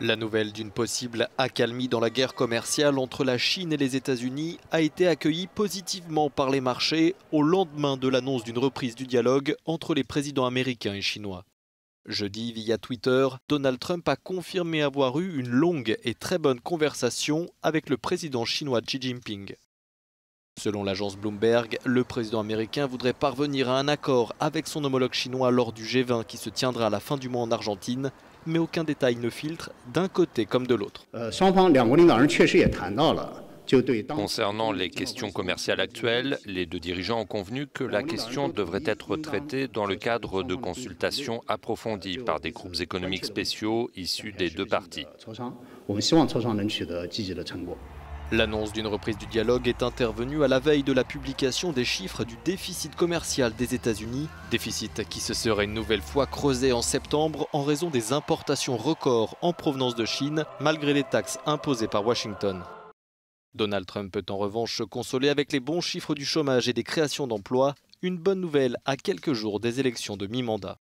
La nouvelle d'une possible accalmie dans la guerre commerciale entre la Chine et les États-Unis a été accueillie positivement par les marchés au lendemain de l'annonce d'une reprise du dialogue entre les présidents américains et chinois. Jeudi, via Twitter, Donald Trump a confirmé avoir eu une longue et très bonne conversation avec le président chinois Xi Jinping. Selon l'agence Bloomberg, le président américain voudrait parvenir à un accord avec son homologue chinois lors du G20 qui se tiendra à la fin du mois en Argentine, mais aucun détail ne filtre d'un côté comme de l'autre. Concernant les questions commerciales actuelles, les deux dirigeants ont convenu que la question devrait être traitée dans le cadre de consultations approfondies par des groupes économiques spéciaux issus des deux parties. L'annonce d'une reprise du dialogue est intervenue à la veille de la publication des chiffres du déficit commercial des États-Unis, déficit qui se serait une nouvelle fois creusé en septembre en raison des importations records en provenance de Chine, malgré les taxes imposées par Washington. Donald Trump peut en revanche se consoler avec les bons chiffres du chômage et des créations d'emplois, une bonne nouvelle à quelques jours des élections de mi-mandat.